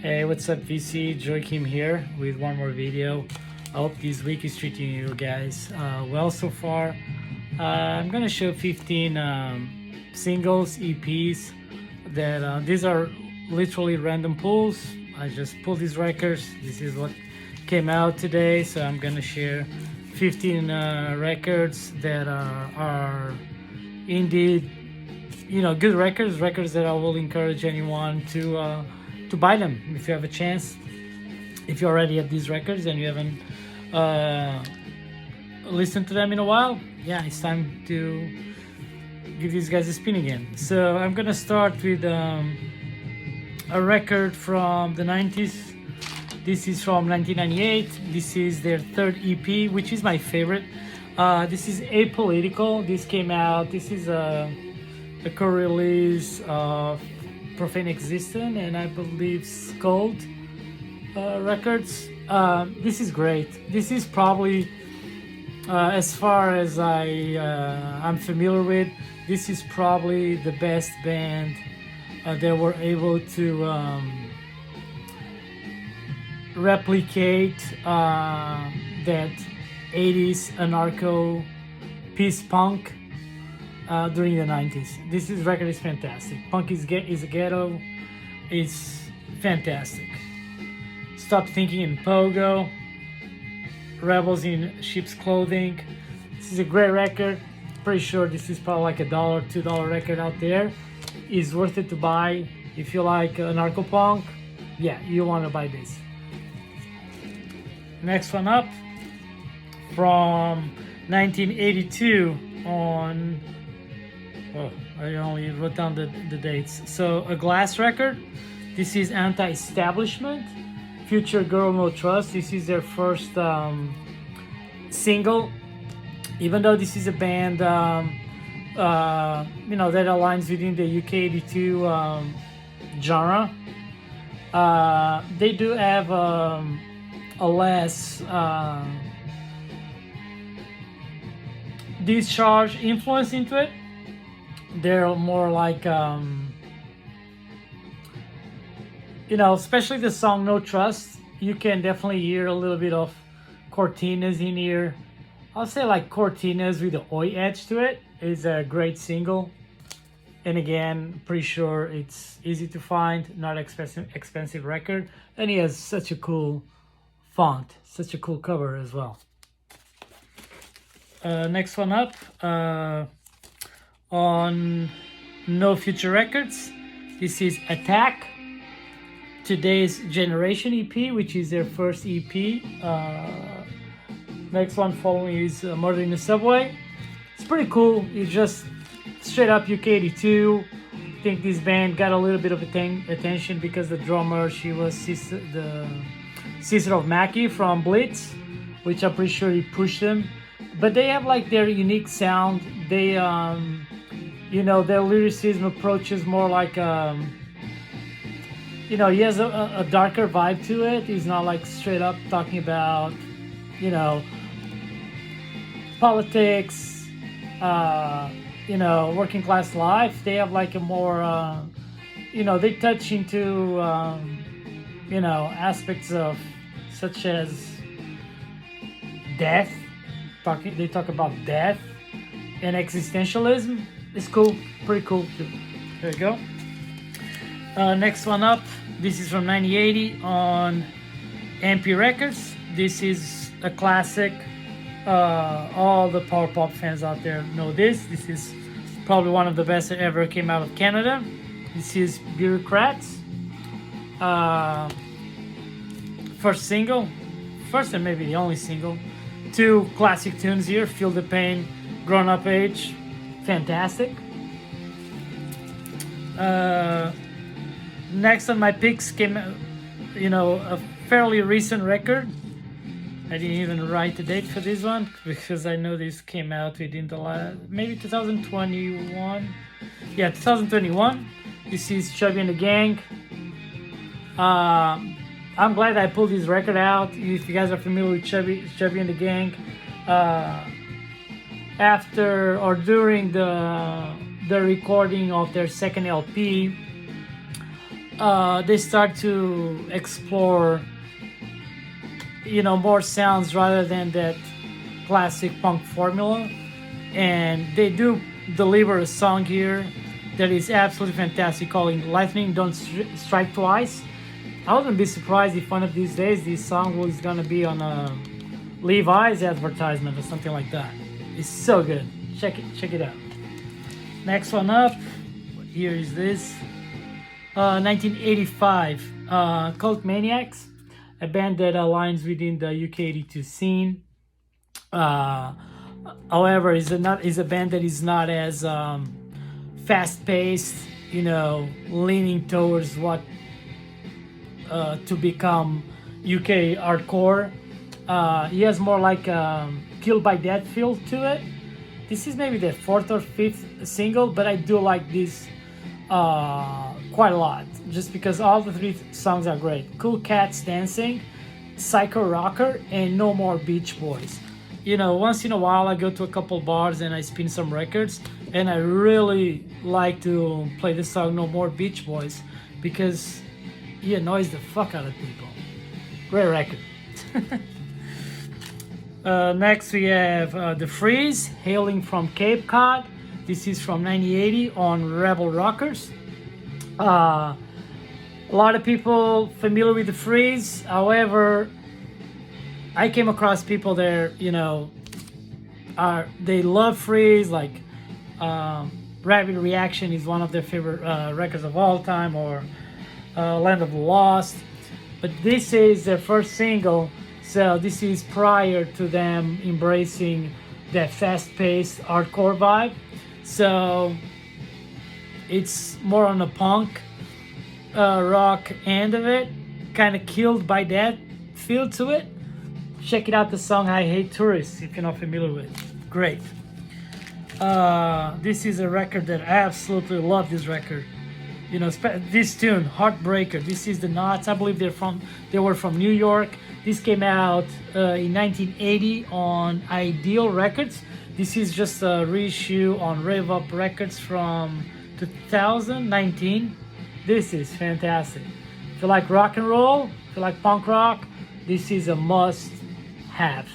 Hey, what's up, VC? Joakim here with one more video. I hope this week is treating you guys well so far. I'm gonna show 15 singles, EPs that these are literally random pulls. I just pulled these records. This is what came out today, so I'm gonna share 15 records that are indeed, good records that I will encourage anyone to buy them if you have a chance. If you already have these records and you haven't listened to them in a while, yeah, it's time to give these guys a spin again. So I'm gonna start with a record from the 90s. This is from 1998. This is their third EP, which is my favorite. This is Apolitical. This came out. This is a co-release of Profane Existence and I believe Scold Records. This is great. This is probably, as far as I'm familiar with, this is probably the best band that were able to replicate that 80s anarcho peace punk during the 90s. This record is fantastic. Punk is a ghetto. It's fantastic. Stop Thinking in Pogo. Rebels in Sheep's Clothing. This is a great record. Pretty sure this is probably like $1, $2 record out there. It's worth it to buy. If you like anarcho punk, yeah, you want to buy this. Next one up, from 1982 on... Oh, I only wrote down the dates. So, a Glass record. This is Anti-Establishment. Future Girl No Trust. This is their first single. Even though this is a band, that aligns within the UK 82 genre, they do have a less discharge influence into it. They're more like, especially the song No Trust, you can definitely hear a little bit of Cortinas in here. I'll say like Cortinas with the oi edge to it. It's a great single. And again, pretty sure it's easy to find, not expensive record. And he has such a cool font, such a cool cover as well. Next one up, on No Future Records, this is Attack, Today's Generation EP, which is their first EP. Next one following is Murder in the Subway. It's pretty cool. It's just straight up UK 82. I think this band got a little bit of attention because the drummer, she was the sister of Mackie from Blitz, which I'm pretty sure he pushed them. But they have like their unique sound. They their lyricism approaches more like, he has a darker vibe to it. He's not like straight up talking about, politics, working class life. They have like a more, they touch into, aspects of such as death. They talk about death and existentialism. It's cool, pretty cool too. There you go. Next one up, this is from 1980 on MP Records. This is a classic. All the PowerPop fans out there know this. This is probably one of the best that ever came out of Canada. This is Bureaucrats. First single, first and maybe the only single. Two classic tunes here, Feel the Pain, Grown Up Age. Fantastic. Next on my picks came, a fairly recent record. I didn't even write the date for this one because I know this came out within the last, maybe 2021. Yeah, 2021. This is Chubby and the Gang. I'm glad I pulled this record out. If you guys are familiar with Chubby and the Gang, after or during the recording of their second LP, they start to explore, more sounds rather than that classic punk formula. And they do deliver a song here that is absolutely fantastic, calling Lightning Don't Strike Twice. I wouldn't be surprised if one of these days this song was gonna be on a Levi's advertisement or something like that. It's so good. Check it out. Next one up, here is this. 1985, Cult Maniacs, a band that aligns within the UK82 scene. However, is a band that is not as fast-paced, leaning towards what to become UK hardcore. He has more like Killed by Death feel to it. This is maybe the fourth or fifth single, but I do like this quite a lot, just because all the three songs are great. Cool Cats Dancing, Psycho Rocker, and No More Beach Boys. Once in a while I go to a couple bars and I spin some records, and I really like to play the song No More Beach Boys because he annoys the fuck out of people. Great record. Next we have The Freeze, hailing from Cape Cod. This is from 1980 on Rebel Rockers. A lot of people familiar with The Freeze. However, I came across people there, they love Freeze. Like Rapid Reaction is one of their favorite records of all time, or Land of the Lost. But this is their first single, so this is prior to them embracing that fast-paced hardcore vibe. So it's more on the punk rock end of it, kind of Killed by That feel to it. Check it out, the song I Hate Tourists, if you're not familiar with it. Great. This is a record that I absolutely love. This record, this tune, Heartbreaker. This is the Knots. I believe they were from New York. This came out in 1980 on Ideal Records. This is just a reissue on Rave Up Records from 2019. This is fantastic. If you like rock and roll, if you like punk rock, this is a must have.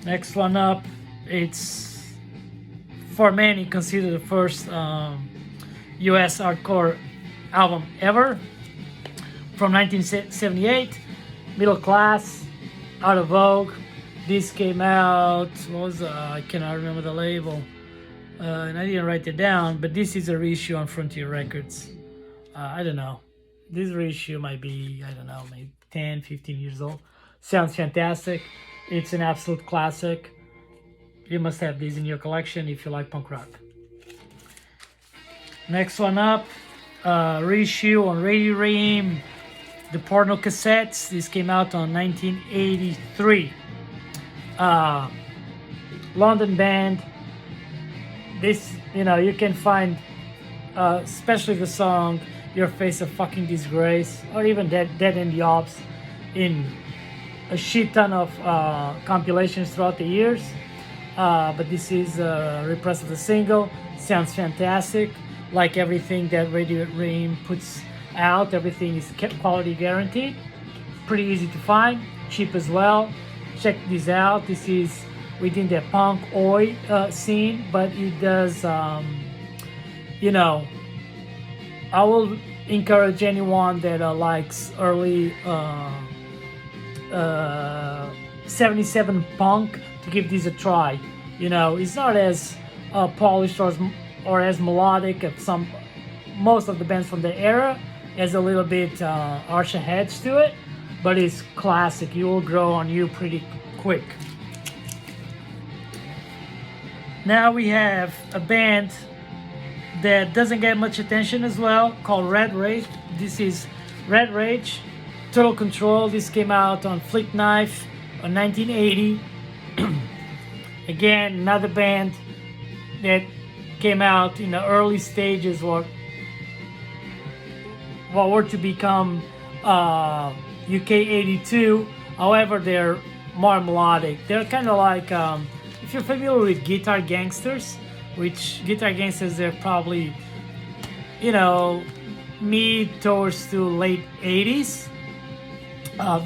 Next one up, it's for many considered the first US hardcore album ever, from 1978, Middle Class, Out of Vogue. This came out, I cannot remember the label, and I didn't write it down, but this is a reissue on Frontier Records. I don't know, this reissue might be, maybe 10, 15 years old. Sounds fantastic. It's an absolute classic. You must have these in your collection if you like punk rock. Next one up, reissue on Radio Ream, the Porno Cassettes. This came out on 1983. London band. This, you can find, especially the song Your Face a Fucking Disgrace, or even Dead End Jobs, in a shit ton of compilations throughout the years. But this is a repress of the single. Sounds fantastic. Like everything that Radio Ream puts out, everything is quality guaranteed. Pretty easy to find, cheap as well. Check this out. This is within the punk oi scene, but it does, I will encourage anyone that likes early 77 punk to give this a try. It's not as polished or as melodic as most of the bands from the era. Has a little bit harsher heads to it, but it's classic. You will grow on you pretty quick. Now we have a band that doesn't get much attention as well, called Red Rage. This is Red Rage, Total Control. This came out on Flick Knife in 1980. Again, another band that came out in the early stages what were to become UK 82. However, they're more melodic. They're kind of like, if you're familiar with Guitar Gangsters, which Guitar Gangsters, they're probably, mid towards to late 80s.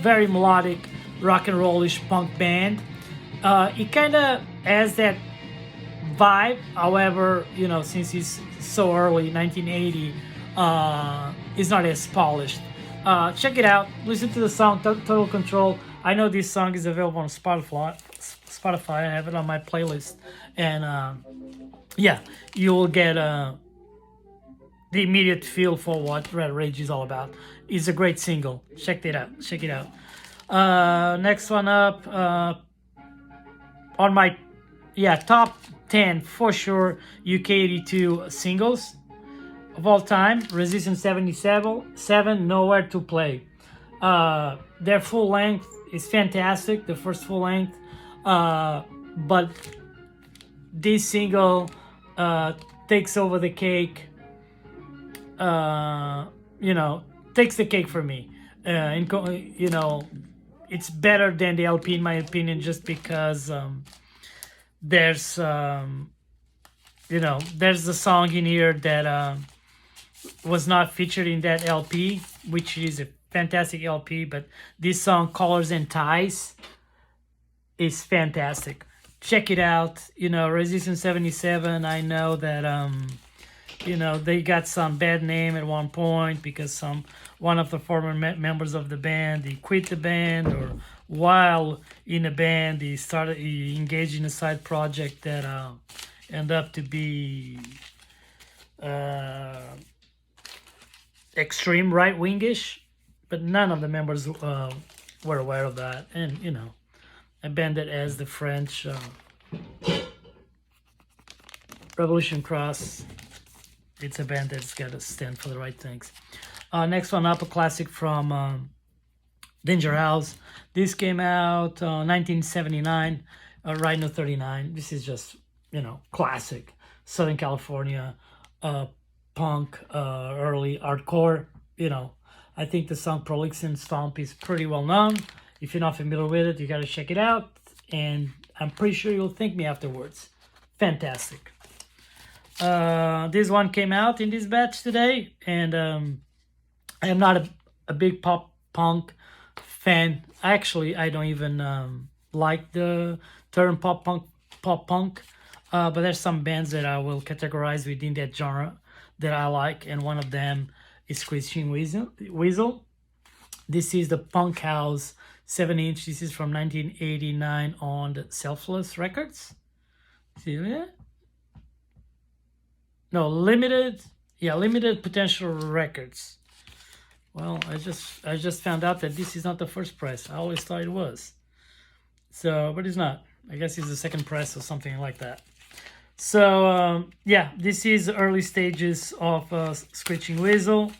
Very melodic, rock and rollish punk band. It kind of has that vibe. However, you know, since it's so early, 1980, it's not as polished. Check it out. Listen to the song Total Control. I know this song is available on Spotify. I have it on my playlist, and yeah, you will get the immediate feel for what Red Rage is all about. It's a great single. Check it out. Check it out. Next one up on my top 10 for sure UK 82 singles of all time. Resistance 77, Nowhere to Play. Their full length is fantastic. The first full length, but this single takes over the cake. You know, takes the cake for me. You know, it's better than the LP in my opinion, just because there's you know, there's the song in here that was not featured in that LP, which is a fantastic LP. But this song, Colors and Ties, is fantastic. Check it out. You know, Resistance 77. I know that you know, they got some bad name at one point because one of the former members of the band, he quit the band, or while in the band he engaged in a side project that ended up to be extreme right-wingish, but none of the members were aware of that. And you know, a band that has the French Revolution Cross, it's a band that's got to stand for the right things. Next one up, a classic from Danger House. This came out 1979, Rhino 39. This is just, you know, classic Southern California punk, early hardcore. You know, I think the song Prolix and Stomp is pretty well known. If you're not familiar with it, you got to check it out, and I'm pretty sure you'll thank me afterwards. Fantastic. This one came out in this batch today, and I am not a big pop punk fan. Actually, I don't even like the term pop punk, but there's some bands that I will categorize within that genre that I like, and one of them is Screeching Weasel. This is the Punk House 7-inch. This is from 1989 on the Selfless Records. See that? No, limited potential records. Well, I just found out that this is not the first press. I always thought it was. So, but it's not. I guess it's the second press or something like that. So, yeah, this is early stages of Screeching Weasel.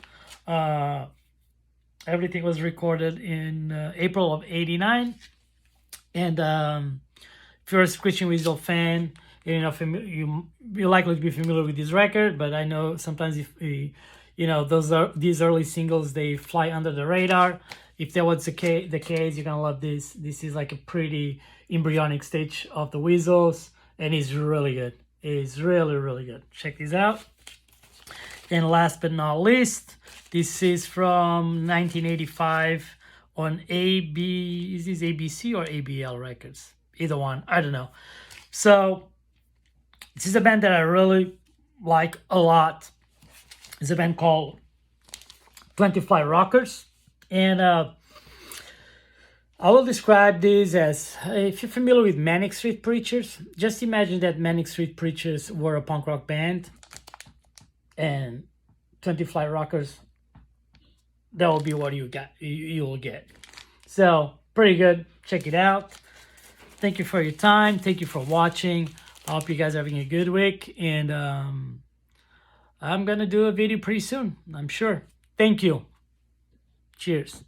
Everything was recorded in April of '89. And if you're a Screeching Weasel fan, you know, you're likely to be familiar with this record, but I know sometimes if you know, these early singles, they fly under the radar. If that was the case, you're gonna love this. This is like a pretty embryonic stage of the Weasels, and it's really good. It's really, really good. Check this out. And last but not least, this is from 1985 on is this ABC or ABL Records? Either one, I don't know. So this is a band that I really like a lot. It's a band called 20 Fly Rockers. And I will describe this as, if you're familiar with Manic Street Preachers, just imagine that Manic Street Preachers were a punk rock band, and 20 Fly Rockers, that will be what you will get. So, pretty good. Check it out. Thank you for your time. Thank you for watching. I hope you guys are having a good week, and I'm gonna do a video pretty soon, I'm sure. Thank you. Cheers.